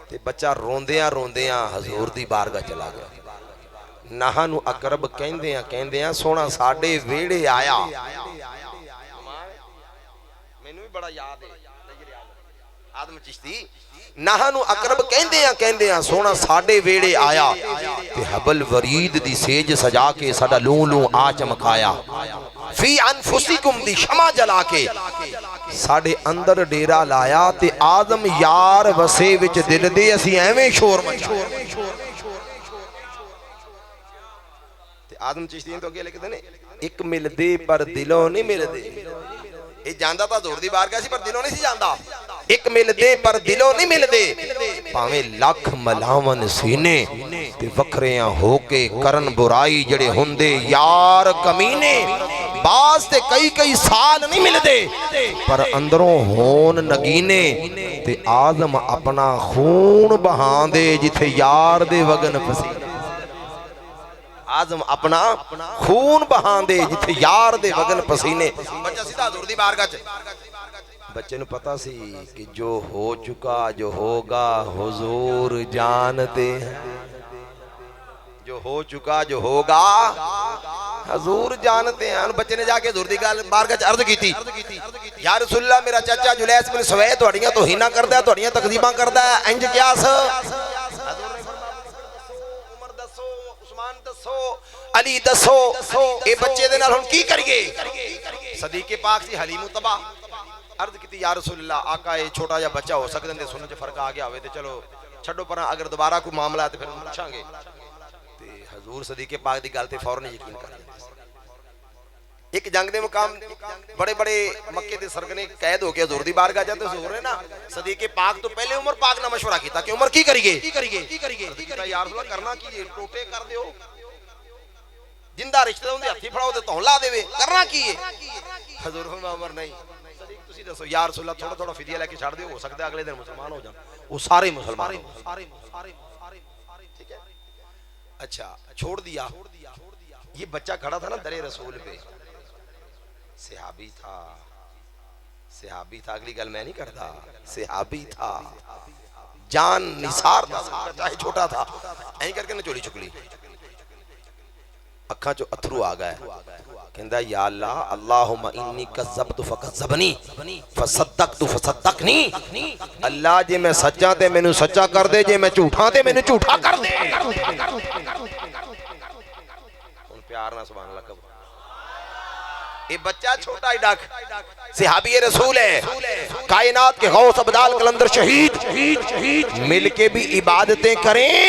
ते बच्चा रोंदियां रोंदियां हजूर दी बारगाह चला गया। नाहा नू अकरब कहंदियां सोना साडे वेड़े आया। मैनू भी बड़ा याद है आदम चिश्ती, नाहा नू अकरब कहंदियां सोना साडे वेड़े आया ते हबल वरीद दी सेज सजा के साडा लू लू आ चमकाया, फी अनफुसिकुम दी शमा जला के साडे अंदर डेरा लाया ते आदम यार वसे विच दिल दे असी एवें शोर मचाया। आदम चिश्ती तो अगे लिखते ने एक मिलदे पर दिलों नहीं मिलदे, ये जानदा तां हजूर दी बारगाह सी पर दिलों नहीं सी जानदा। एक मिलदे पर दिलों नहीं मिलदे, भावें लख मलावन सीने ते वखरियां होके करन बुराई जड़े हुंदे यार कमीने, बास ते कई कई साल नहीं मिलदे पर अंदरों होन नगीने, ते आदम अपना खून बहांदे जिथे यार दे वगन पसीने, आजम अपना खून बहांदे जिथे यार दे वगन पसीने। बच्चा सीधा हजूर दी बारगाह च, बच्चे नूं पता सी कि जो हो चुका जो होगा हुजूर जानते हैं, जो हो चुका जो होगा हुजूर जानते हैं। बच्चे ने जाके हजूर दी बारगाह च अर्ज कीती या रसूलल्लाह मेरा चाचा जुलैस बिन सवैद तुहाड़ियां तौहीना करदा है, तुहाड़ियां तकजीबां करदा है, इंज क्या अली दसो ए बच्चे दे नाल हुण की करिए? सदीके पाक सी हलीम तबा अर्ज की या रसूलल्लाह आका ये छोटा जा बच्चा हो सकदा ते सुनने च फर्क आ गया होवे ते चलो छड्डो पर, अगर दोबारा कोई मामला है तो फिर पूछांगे। ते हजूर सदीके पाक दी गल ते फौरन यकीन कर लेंदे। एक जंग दे मुकाम बड़े बड़े मक्के दे सरगने कैद होके हजूर दी बारगाह जाते हजूर ने ना सदीके पाक तो पहले उमर पाक ना मशवरा कीता कि उमर की करिए यार करना की टोटे कर दियो जिंदा रिश्तेदार उनके हथी फड़ाओ ते तौन ला देवे करना की है हजूर फरमाया उमर नहीं सदीक तुसी दसो यार रसूलल्लाह थोड़ा थोड़ा फिदिया लेके छाड़ दियो हो सकता है अगले दिन मुसलमान हो जान वो सारे मुसलमान ठीक है। अच्छा छोड़ दिया ये बच्चा खड़ा था ना दरे रसूल पे सहाबी था अगली गल मैं नहीं करता सहाबी था जान निसार था चाहे छोटा था ऐ करके ना चोली चुकली अखा चो अथरू आ गए कहंदा या अल्लाह अल्लाहुम्मा इन्नी कज़्ज़बतु फकज़्ज़बनी फसद्दक़तु फसद्दक़नी अल्लाह जे मैं सच्चा ते मैनू सच्चा कर दे जे मैं झूठा ते मैनू झूठा कर दे हुन प्यार ना सुभान अल्लाह कहो ये बच्चा छोटा ही डाक सहाबी रसूल है कायनात के गौस अब्दाल कलंदर शहीद मिलके भी इबादतें करें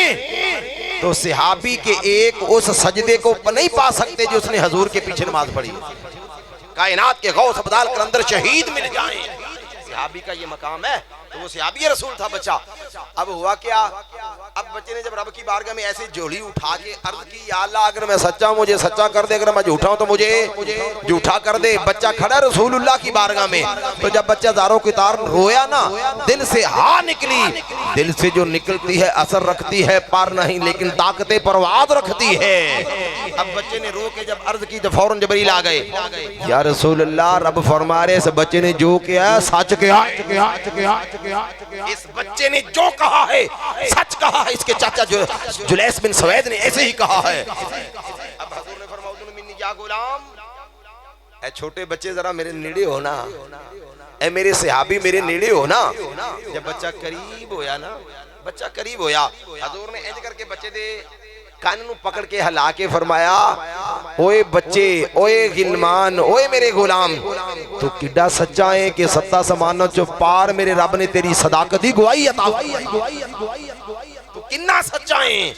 तो सहाबी के एक उस सजदे को नहीं पा सकते जो उसने हजूर के पीछे नमाज पढ़ी। कायनात के गौस अब्दाल कलंदर शहीद मिल जाएं सहाबी का ये मकाम है तो वो सहाबी रसूल था बच्चा। अब हुआ क्या अब बच्चे ने जब रब की बारगाह में ऐसे झोली उठा के अर्ज की या अल्लाह अगर मैं सच्चा हूं मुझे सच्चा कर दे अगर मैं झूठा हूं तो मुझे झूठा कर दे। बच्चा खड़ा रसूलुल्लाह की बारगाह में तो जब बच्चा ज़ारों की तार रोया ना दिल से हाँ निकली दिल से जो निकलती है असर रखती है पार नहीं लेकिन ताकतें परवाज रखती है। अब बच्चे ने रो के जब अर्ज की तो फौरन जबरील आ गए या रसूलुल्लाह रब फरमा रहे इस बच्चे ने जो किया सच किया इस बच्चे ने जो कहा है सच कहा है। इसके चाचा जो जुलैस बिन सवैद ने ऐसे ही कहा है। अब हजूर ने फरमाया मिन्नी या गुलाम ए छोटे बच्चे जरा मेरे नेड़े हो ना ए मेरे सहाबी मेरे नेड़े हो ना। जब बच्चा करीब होया ना बच्चा करीब होया हजूर ने इंज करके बच्चे दे कान नू पकड़ के हिला के फरमाया ओए बच्चे ओए गिलमान ओए मेरे गुलाम तू किड्डा सच्चा है कि सत्ता समाना चो पार मेरे रब ने तेरी सदाकत दी गवाही अता तू किन्ना सच्चा है।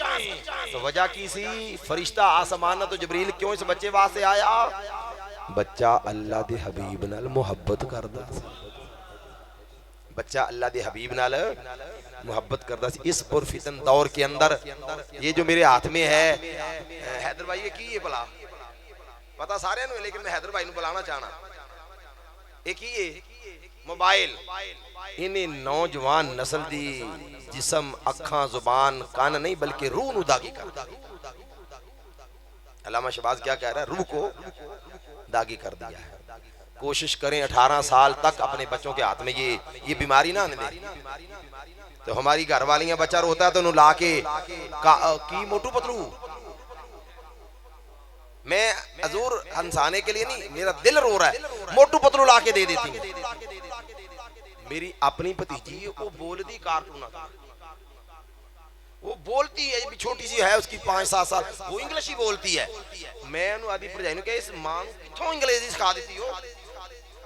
तो वजह की सी फरिश्ता आसमान तो जबरील क्यों इस बच्चे वास्ते आया बच्चा अल्लाह दे हबीब नाल मुहब्बत करदा बच्चा अल्लाह दे हबीब नाल मुहब्बत करदा सी। इस पुरफितन दौर के अंदर ये जो मेरे हाथ में है हैदर भाई ये की है भला पता सारे नु लेकिन मैं हैदर भाई नु बुलाना चाहना ये की है मोबाइल इन्हें नौजवान नस्ल दी जिस्म अखां जुबान कान नहीं बल्कि रूह नु दागी कर अल्लामा शहबाज क्या कह रहा है रूह को दागी कर दिया है। कोशिश करें 18 साल तक अपने बच्चों के हाथ में ये बीमारी ना आने दें। तो हमारी घर वालियां बच्चा रोता है तो ला के की मोटू पतलू मैं हजूर हंसाने के लिए नहीं मेरा दिल रो रहा है मोटू पतलू ला के दे देती हूँ। मेरी अपनी भतीजी वो बोलती कार्टून वो बोलती है छोटी सी है उसकी 5-7 साल वो इंग्लिश ही बोलती है। मैं आदि भरजाई कहा इस मां किथों अंग्रेजी सिखा दी हो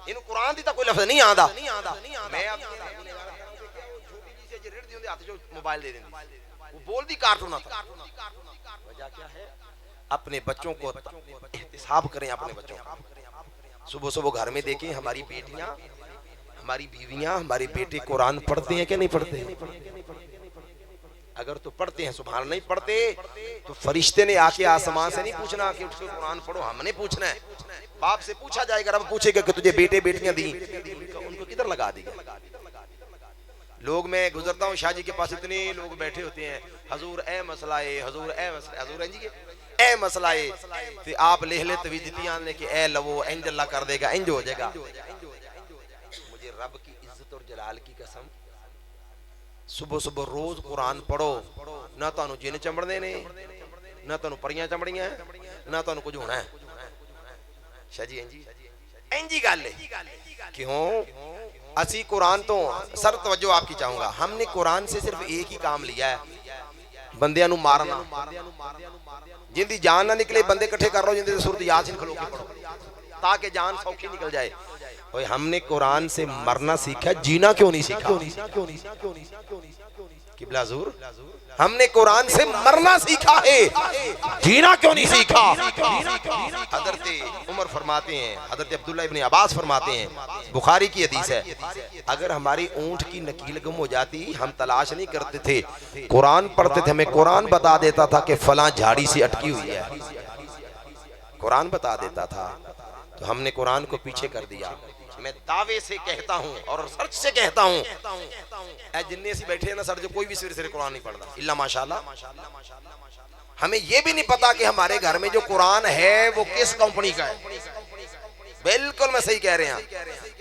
इन कुरान दी कोई लफ्ज नहीं आंदा मैं मोबाइल दे देंदी वो बोलती कार्टून वजह क्या है अपने बच्चों को एहतिसाब करें अपने बच्चों को सुबह सुबह घर में देखें हमारी बेटियां हमारी बीवियां हमारे बेटे कुरान पढ़ते हैं कि नहीं पढ़ते। अगर तो पढ़ते हैं सुभान नहीं पढ़ते तो फरिश्ते ने आके आसमान से नहीं पूछना कि उसको कुरान पढ़ो हमने पूछना है बाप से पूछा जाएगा रब पूछेगा कि तुझे बेटे बेटियां दी उनको किधर लगा दी। लोग मैं गुजरता हूँ शाह जी के पास इतने लोग बैठे होते हैं हजूर ए मसला है हजूर ए मसला हजूर जी के ए मसला है तो आप ले ले तवीज़तियां लेके ए लवो इंज अल्लाह कर देगा इंज हो जाएगा। मुझे रब की इज्जत और जलाल की कसम सुबह सुबह रोज कुरान पढ़ो ना तो जिन चमड़ने ने ना तो परियां चमड़ियां ना तो कुछ होना है। शाह जी इंजी गल क्यों असी कुरान तो सर तवज्जो आपकी चाहूंगा हमने कुरान से सिर्फ एक ही काम लिया है बंदियां नु मारना जिंदी जान ना निकले बंदे इकट्ठे कर लो जिंदे सूरत यासीन खलो के पढ़ो ताकि जान सौखी निकल जाए। ओए हमने कुरान से मरना सीखा जीना क्यों नहीं सीखा किबला हुजूर, हमने कुरान से मरना सीखा है, जीना क्यों नहीं सीखा? हजरत उमर फरमाते हैं, हजरत अब्दुल्ला इब्न अब्बास फरमाते हैं, बुखारी की हदीस है, अगर हमारी ऊंट की नकील गुम हो जाती हम तलाश नहीं करते थे, कुरान पढ़ते थे, हमें कुरान बता देता था कि फलां झाड़ी से अटकी हुई है, कुरान बता देता था, तो हमने कुरान को पीछे कर दिया। मैं दावे से कहता हूं और सच से कहता हूं, जिन्ने से बैठे हैं ना सर, जो कोई भी सिर कुरान नहीं पढ़ता इल्ला माशाल्लाह। हमें यह भी नहीं पता कि हमारे घर में जो कुरान है वो किस कंपनी का है। बिल्कुल मैं सही कह रहे हैं।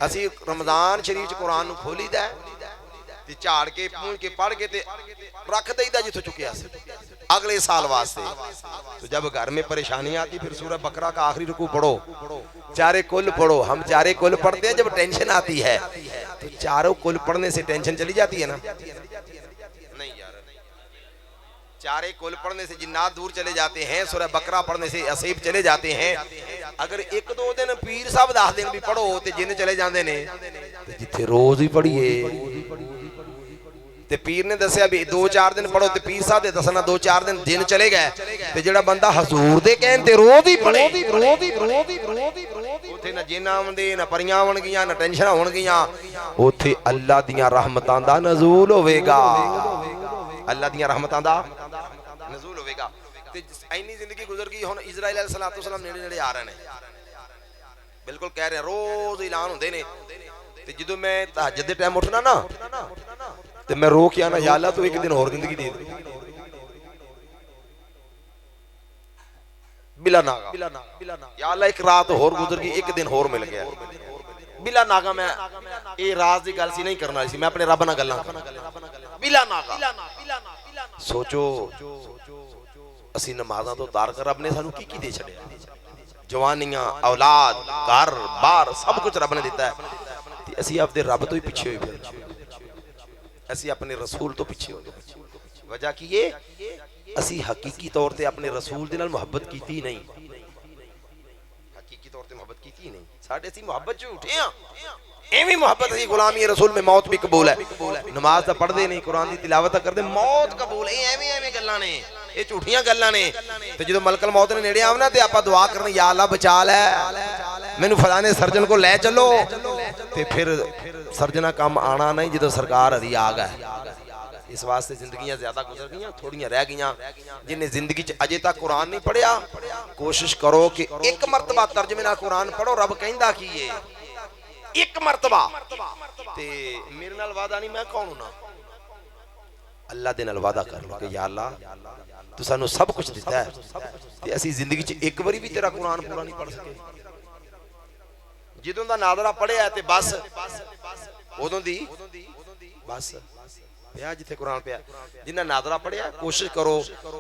असी रमजान शरीफ कुरान खोली दा ते झाड़ के पूंछ के पढ़ के ते रख दईदा जिथों चुकिया से अगले साल वास्ते। तो जब घर में परेशानी आती फिर सूरह बकरा का आखिरी रुकू पढ़ो, चारे कुल पढ़ो। हम चारे कुल पढ़ते हैं जब टेंशन आती है, तो चारों कुल पढ़ने से टेंशन चली जाती है ना? नहीं यार, चारे कुल पढ़ने से जिन्नात दूर चले जाते हैं, सूरह बकरा पढ़ने से असीब चले जाते हैं। अगर एक दो दिन पीर साहब 10 दिन भी पढ़ो तो जिन चले जाते ने, जिथे रोज ही पढ़िए ते पीर ने दसिया भी 2-4 दिन पढ़ो ते पीर साहब दे दसना 2-4 दिन दिन चले गए, ते जेड़ा बंदा हजूर दे कहन ते रोज ही पढ़े, उथे ना जिन्ना आउंदे ना परियां आउणगियां ना टेंशन होणगियां, उथे अल्लाह दियां रहमतां दा नज़ूल होवेगा, अल्लाह दियां रहमतां दा नज़ूल होवेगा। ते इन्नी जिंदगी गुजर गई, हुण इजराइल अलैहिस्सलाम नेड़े नेड़े आ रहे ने, बिल्कुल कह रहे हैं, रोज ऐलान होंदे ने। ते जदों मैं तहज्जुद दे टाइम उठना ना ते मैं रो के आना, या अल्लाह तू एक दिन और जिंदगी दे बिला नागा, या अल्लाह एक रात और गुजर गई, एक दिन और मिल गया बिला नागा। मैं ये राज की गल सी नहीं करना सी, मैं अपने रब नाल गल्लां बिला नागा। सोचो असी नमाज़ां तो तार कर रब ने सानू की दे छड़िया, जवानियां, औलाद, घर बार सब कुछ रब ने दिता है, ते असी अपने रब तो ही पीछे होए फिर, असी अपने रसूल तो पीछे हो गए। वजह की ये, असी हकीकी तौर पे अपने रसूल दे नाल मुहब्बत कीती नहीं, हकीकी तौर पे मुहब्बत कीती नहीं, साडे सी मुहब्बत झूठे हां। एवी मुहब्बत असी गुलामी रसूल में मौत भी कबूल है, नमाज तो पढ़दे नहीं, कुरान दी तिलावत करदे, मौत कबूल है। एवी एवी गल्लां ने, ये झूठियां गल्लां ने। ते जदों मलकल मौत ने नेड़े आवना ते आपां दुआ करनी, या अल्लाह बचा लै, मैनू फलाने सर्जन को लै चलो, ते फिर सर्जना काम आना नहीं जदों सरकार हरी आ गए। इस वास्ते जिंदगियां ज्यादा गुजर गई, थोड़ियां रह गई। जिन्हें जिंदगी च अजे तक कुरान नहीं पढ़िया, कोशिश करो कि एक मरतबा तर्जमे नाल कुरान पढ़ो। रब कहंदा की है, एक मरतबा। ते मेरे नाल वादा नहीं, मैं कौन हूं? अल्लाह दे नाल वादा कर लो कि या अल्लाह तू सानू सब कुछ दिता है, ते असी जिंदगी च एक बारी भी तेरा कुरान पूरा नहीं पढ़ सके। जिदों दा नादरा पढ़िया ते बस उदों दी बस पिया जिथे कुरान पिया। जिन्ना नादरा पढ़िया कोशिश करो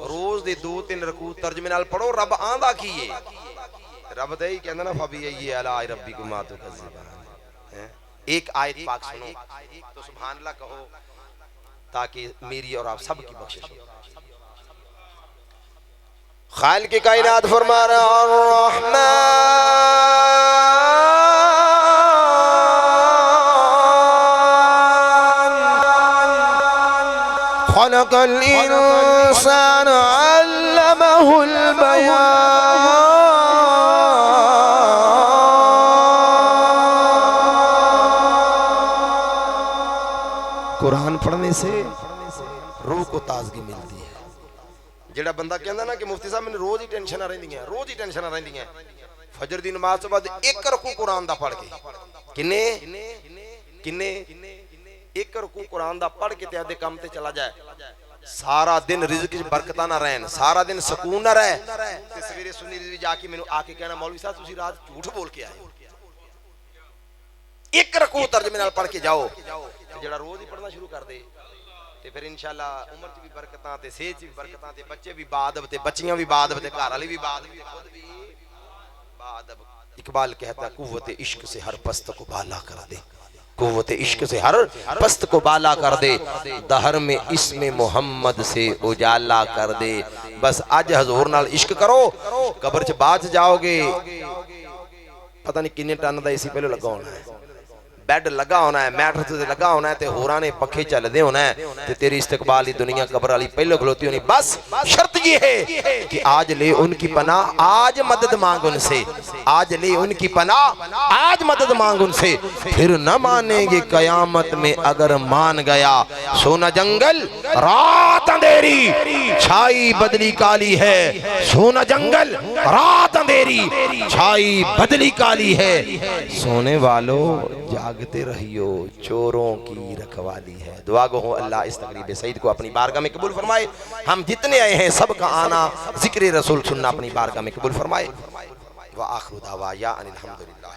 रोज दे 2-3 रकू तर्जमे नाल पढ़ो। रब आंदा की है, रब ते ही कहंदा ना, फबी ये अला रब्बिकुम मा तुकज़िबान। एक आयत पाक सुनो तो सुभान अल्लाह कहो, ताकि मेरी और आप सब की बख्शिश हो। खालिक के कायनात फरमा रहा, खलक़ल इंसान अल्लमहुल बयान। कुरान पढ़ने से रूह को ताजगी मिलती है। जेड़ा बंदा कहंदा ना कि मुफ्ती साहब मैंने रोज ही टेंशन रहिंदियां, रोज ही टेंशन रहिंदियां, फजर दी नमाज तो बाद एक रकू कुरान दा पढ़ के, किन्ने किन्ने एक रकू कुरान दा पढ़ के ते आदे काम ते चला जाए, सारा दिन रिज़्क च बरकतां ना रहन, सारा दिन सुकून ना रहे, ते सवेरे सुनी रिज़ जाके मैनू आके कहना, मौलवी साहब तुसी रात झूठ बोल के आए। एक रकू तर्जमे नाल पढ़ के जाओ, जेड़ा रोज ही पढ़ना शुरू कर दे, ते फिर इंशाअल्लाह उम्र च भी बरकतां, ते सेहत च भी बरकतां, ते बच्चे भी बादब, ते बच्चियां भी बादब, ते घर वाली भी बादब, खुद भी बादब। इकबाल कहता, कुव्वत इश्क से हर पस्त को बाला कर दे, कुव्वत इश्क से हर पस्त को बाला कर दे, दहर में इसमें मोहम्मद से उजाला कर दे। बस अज हजूर नाल इश्क करो, कब्र च बाद जाओगे, पता नहीं किन्ने टन दा एसी पहले लगा होना है, बैड लगा होना है, मैटर ते लगा होना है, ते होरां ने पखे चलदे होना है, ते तेरी इस्तकबाल दी दुनिया कब्र वाली पहले खलोती होनी। बस शर्त ये है कि आज ले उनकी पनाह, आज मदद मांग उनसे, आज ले उनकी पनाह, आज मदद मांग उनसे, फिर न मानेंगे कयामत में अगर मान गया। सोना जंगल रात अंधेरी, छाई बदली काली है। सोना जंगल रात अंधेरी, छाई बदली काली है। सोने वालों जागते रहियो, चोरों की रखवाली है। दुआ गो हो अल्लाह इस तकरीब सईद को अपनी बारगाह में कबूल फरमाए। हम जितने आए हैं सबका आना जिक्र रसूल सुनना अपनी बारगाह में कबूल फरमाए। व आखिरु दावा या अनिल हम्दुलिल्लाह।